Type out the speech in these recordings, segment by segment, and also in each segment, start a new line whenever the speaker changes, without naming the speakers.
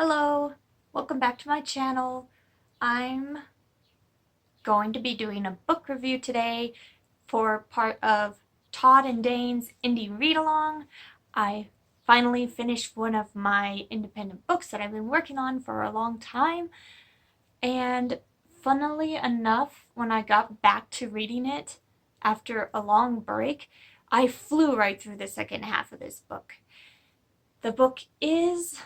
Hello, welcome back to my channel. I'm going to be doing a book review today for part of Todd and Dane's indie read-along. I finally finished one of my independent books that I've been working on for a long time, and funnily enough, when I got back to reading it after a long break, I flew right through the second half of this book. The book is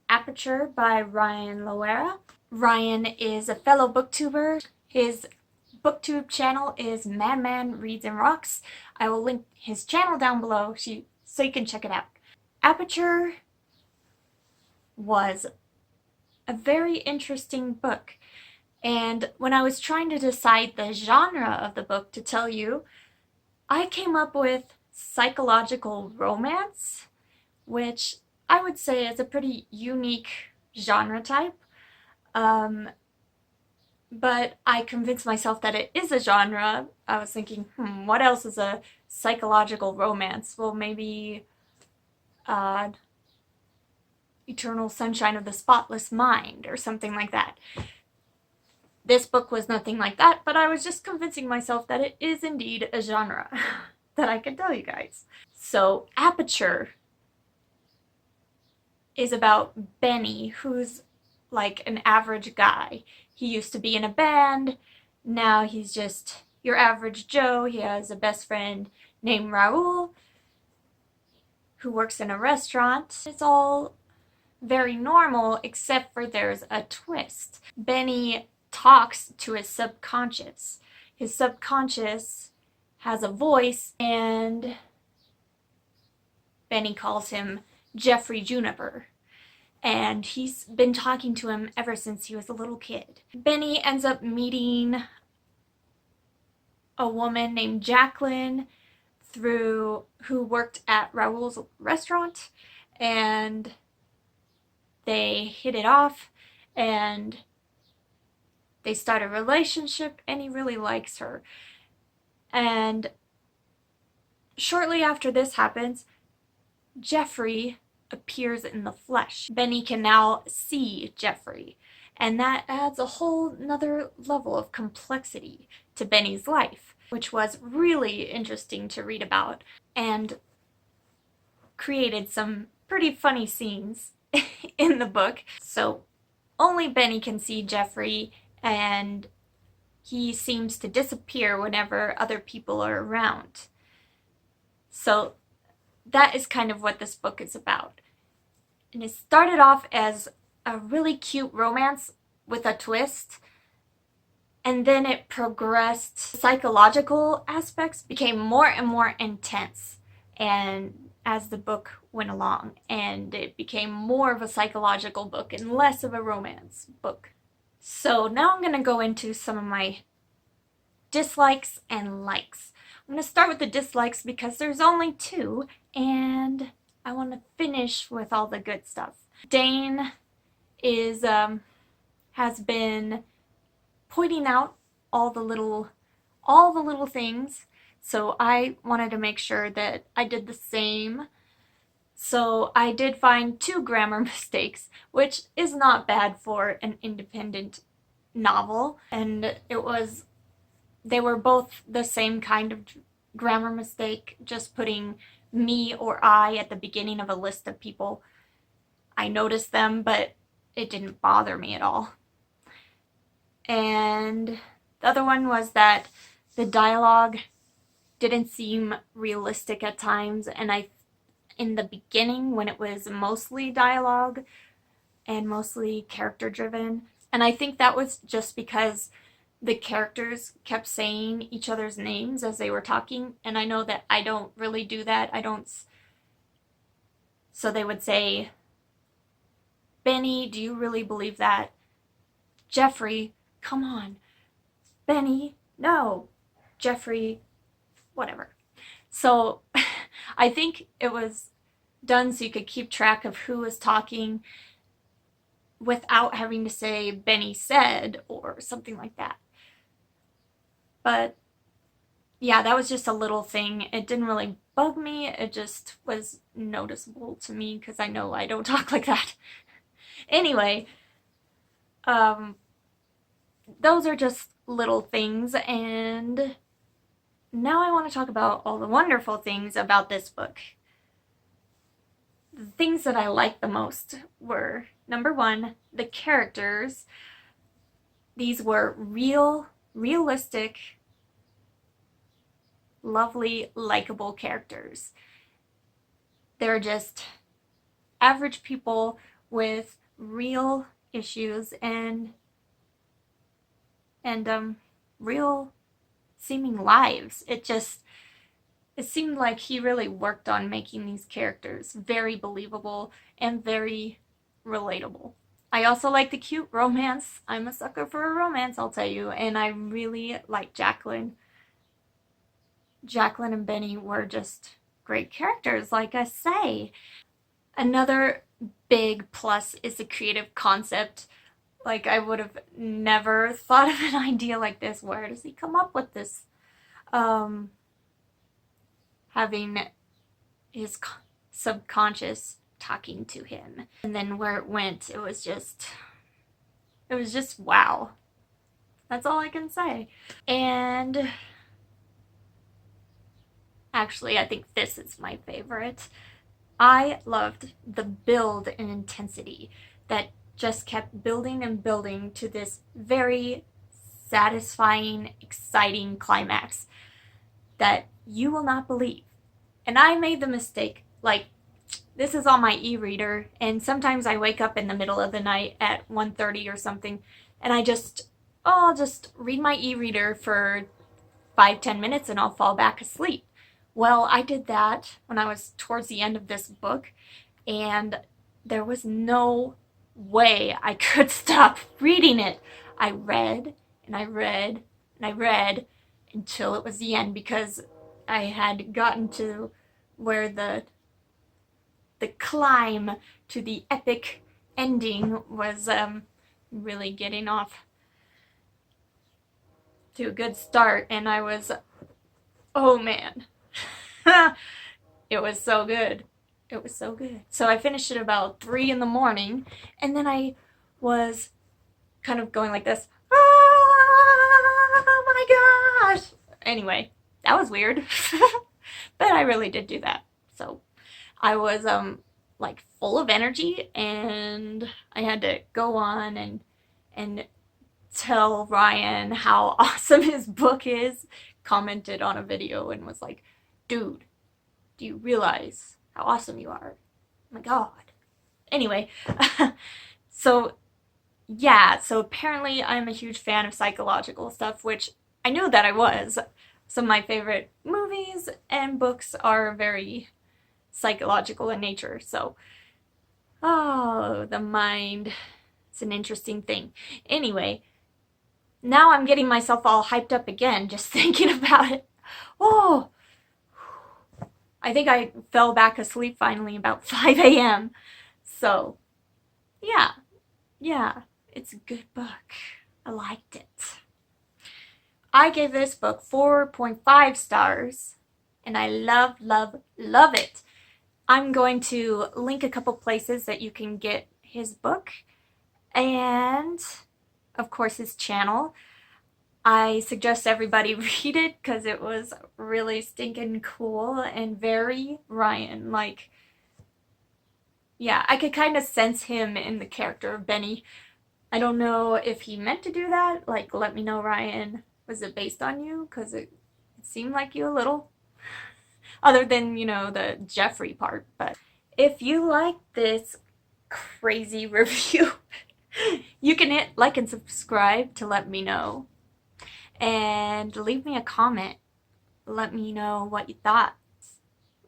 Aperture by Ryan Loera. Ryan is a fellow booktuber. His booktube channel is Madman Reads and Rocks. I will link his channel down below so you can check it out. Aperture was a very interesting book, and when I was trying to decide the genre of the book to tell you, I came up with psychological romance, which I would say is a pretty unique genre type. But I convinced myself that it is a genre. I was thinking, what else is a psychological romance? Well, maybe Eternal Sunshine of the Spotless Mind or something like that. This book was nothing like that, but I was just convincing myself that it is indeed a genre that I can tell you guys. So, Aperture is about Benny, who's like an average guy. He used to be in a band, now he's just your average Joe. He has a best friend named Raul, who works in a restaurant. It's all very normal, except for there's a twist. Benny talks to his subconscious. His subconscious has a voice, and Benny calls him Jeffrey Juniper. And he's been talking to him ever since he was a little kid. Benny ends up meeting a woman named Jacqueline who worked at Raul's restaurant, and they hit it off and they start a relationship, and he really likes her. And shortly after this happens, Jeffrey appears in the flesh. Benny can now see Jeffrey, and that adds a whole nother level of complexity to Benny's life, which was really interesting to read about and created some pretty funny scenes in the book. So only Benny can see Jeffrey, and he seems to disappear whenever other people are around. So that is kind of what this book is about. And it started off as a really cute romance with a twist, and then it progressed. Psychological aspects became more and more intense and as the book went along, and it became more of a psychological book and less of a romance book. So now I'm going to go into some of my dislikes and likes. I'm going to start with the dislikes because there's only two, and I want to finish with all the good stuff. Dane has been pointing out all the little things, so I wanted to make sure that I did the same. So I did find 2 grammar mistakes, which is not bad for an independent novel, and they were both the same kind of grammar mistake, just putting me or I at the beginning of a list of people. I noticed them, but it didn't bother me at all. And the other one was that the dialogue didn't seem realistic at times, and in the beginning, when it was mostly dialogue and mostly character driven, and I think that was just because the characters kept saying each other's names as they were talking, and I know that I don't really do that. So they would say, Benny, do you really believe that? Jeffrey, come on. Benny, no. Jeffrey, whatever. So I think it was done so you could keep track of who was talking without having to say Benny said or something like that. But yeah, that was just a little thing. It didn't really bug me. It just was noticeable to me because I know I don't talk like that. Anyway, um, those are just little things, and now I want to talk about all the wonderful things about this book. The things that I liked the most were, number one, the characters. These were realistic, lovely, likable characters. They're just average people with real issues and real seeming lives. It seemed like he really worked on making these characters very believable and very relatable. I also like the cute romance. I'm a sucker for a romance, I'll tell you, and I really like Jacqueline. Jacqueline and Benny were just great characters, like I say. Another big plus is the creative concept. Like, I would have never thought of an idea like this. Where does he come up with this? Having his subconscious talking to him. And then where it went, it was just wow. That's all I can say. And actually, I think this is my favorite. I loved the build and intensity that just kept building and building to this very satisfying, exciting climax that you will not believe. And I made the mistake, like, this is on my e-reader, and sometimes I wake up in the middle of the night at 1:30 or something, and I'll just read my e-reader for 5-10 minutes and I'll fall back asleep. Well, I did that when I was towards the end of this book, and there was no way I could stop reading it. I read and I read and I read until it was the end, because I had gotten to where the climb to the epic ending was really getting off to a good start, and I was, oh man. It was so good. It was so good. So I finished it about 3 in the morning, and then I was kind of going like this. Oh my gosh! Anyway, that was weird. But I really did do that. So I was like full of energy, and I had to go on and tell Ryan how awesome his book is. Commented on a video and was like, dude, do you realize how awesome you are? Oh my god. Anyway, so yeah, so apparently I'm a huge fan of psychological stuff, which I knew that I was. Some of my favorite movies and books are very psychological in nature, so oh, the mind. It's an interesting thing. Anyway, now I'm getting myself all hyped up again just thinking about it. Oh, I think I fell back asleep finally about 5 a.m. So, yeah, it's a good book. I liked it. I gave this book 4.5 stars, and I love, love, love it. I'm going to link a couple places that you can get his book, and of course his channel. I suggest everybody read it because it was really stinking cool and very Ryan. Like, yeah, I could kind of sense him in the character of Benny. I don't know if he meant to do that. Like, let me know, Ryan. Was it based on you? Because it seemed like you a little. Other than, the Jeffrey part. But if you like this crazy review, you can hit like and subscribe to let me know. And leave me a comment. Let me know what you thought.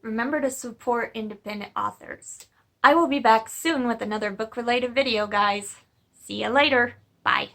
Remember to support independent authors. I will be back soon with another book-related video, guys. See you later. Bye.